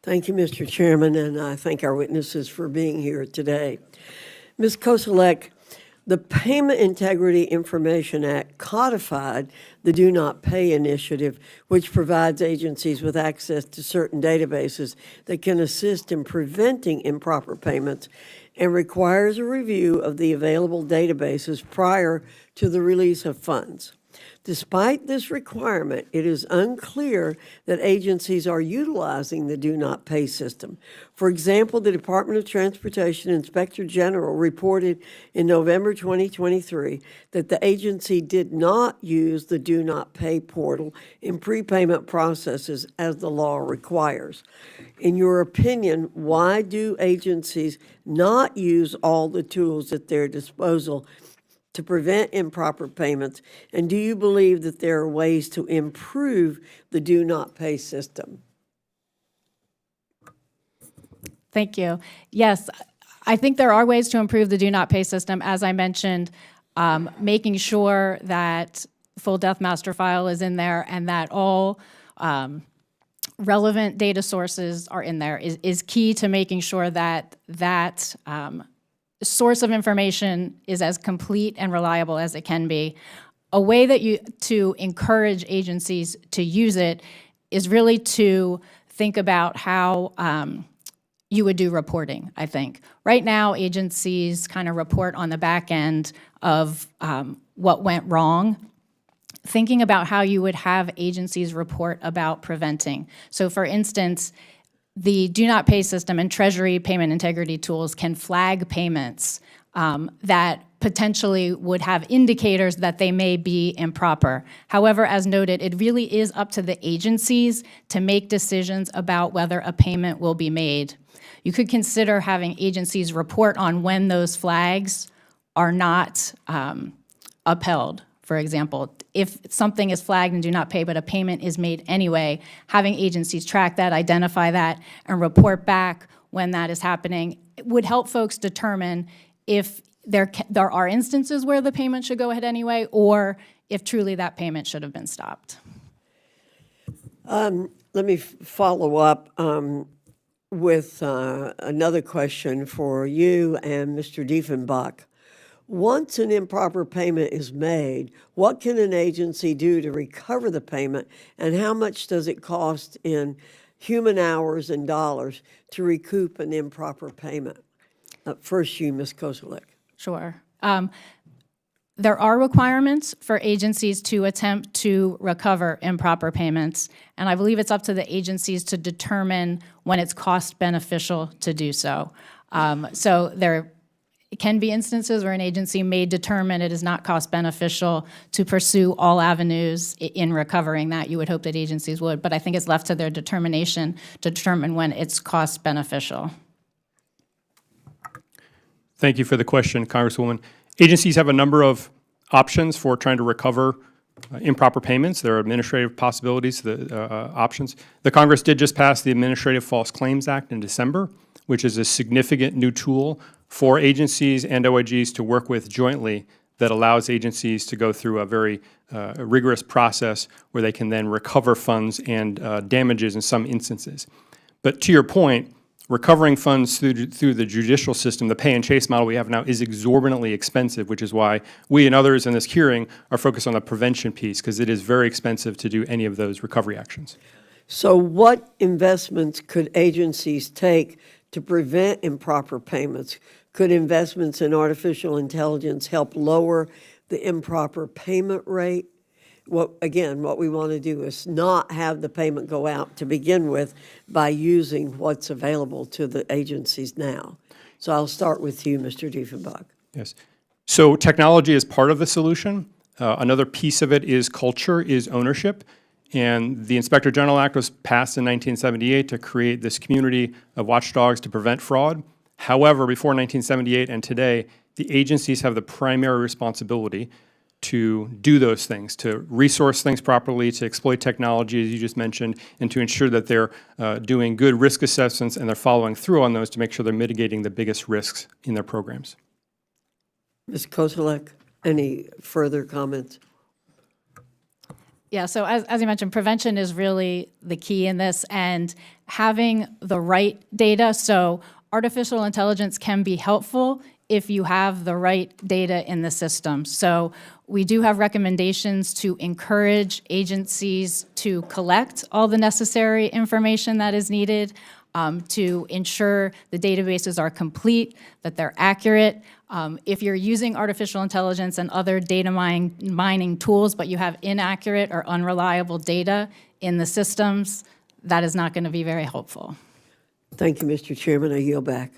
Thank you, Mr. Chairman, and I thank our witnesses for being here today. Ms. Koselleck, the Payment Integrity Information Act codified the Do Not Pay initiative, which provides agencies with access to certain databases that can assist in preventing improper payments and requires a review of the available databases prior to the release of funds. Despite this requirement, it is unclear that agencies are utilizing the Do Not Pay system. For example, the Department of Transportation Inspector General reported in November 2023 that the agency did not use the Do Not Pay portal in prepayment processes as the law requires. In your opinion, why do agencies not use all the tools at their disposal to prevent improper payments, and do you believe that there are ways to improve the Do Not Pay system? Thank you. Yes, I think there are ways to improve the Do Not Pay system. As I mentioned, making sure that full death master file is in there and that all relevant data sources are in there is key to making sure that that source of information is as complete and reliable as it can be. A way that to encourage agencies to use it is really to think about how you would do reporting, I think. Right now, agencies kind of report on the back end of what went wrong. Thinking about how you would have agencies report about preventing. So for instance, the Do Not Pay system and Treasury payment integrity tools can flag payments that potentially would have indicators that they may be improper. However, as noted, it really is up to the agencies to make decisions about whether a payment will be made. You could consider having agencies report on when those flags are not upheld. For example, if something is flagged and Do Not Pay, but a payment is made anyway, having agencies track that, identify that, and report back when that is happening would help folks determine if there are instances where the payment should go ahead anyway, or if truly that payment should have been stopped. Let me follow up with another question for you and Mr. Diefenbach. Once an improper payment is made, what can an agency do to recover the payment, and how much does it cost in human hours and dollars to recoup an improper payment? First, you, Ms. Koselleck. Sure. There are requirements for agencies to attempt to recover improper payments, and I believe it's up to the agencies to determine when it's cost beneficial to do so. So there can be instances where an agency may determine it is not cost beneficial to pursue all avenues in recovering that. You would hope that agencies would, but I think it's left to their determination to determine when it's cost beneficial. Thank you for the question, Congresswoman. Agencies have a number of options for trying to recover improper payments. There are administrative possibilities, options. The Congress did just pass the Administrative False Claims Act in December, which is a significant new tool for agencies and OIGs to work with jointly that allows agencies to go through a very rigorous process where they can then recover funds and damages in some instances. But to your point, recovering funds through the judicial system, the pay and chase model we have now, is exorbitantly expensive, which is why we and others in this hearing are focused on the prevention piece, because it is very expensive to do any of those recovery actions. So what investments could agencies take to prevent improper payments? Could investments in artificial intelligence help lower the improper payment rate? What we want to do is not have the payment go out to begin with by using what's available to the agencies now. So I'll start with you, Mr. Diefenbach. Yes. So technology is part of the solution. Another piece of it is culture, is ownership. And the Inspector General Act was passed in 1978 to create this community of watchdogs to prevent fraud. However, before 1978 and today, the agencies have the primary responsibility to do those things, to resource things properly, to exploit technology, as you just mentioned, and to ensure that they're doing good risk assessments and they're following through on those to make sure they're mitigating the biggest risks in their programs. Ms. Koselleck, any further comments? Yeah, so as you mentioned, prevention is really the key in this, and having the right data. So artificial intelligence can be helpful if you have the right data in the system. So we do have recommendations to encourage agencies to collect all the necessary information that is needed, to ensure the databases are complete, that they're accurate. If you're using artificial intelligence and other data mining tools, but you have inaccurate or unreliable data in the systems, that is not going to be very helpful. Thank you, Mr. Chairman. I yield back.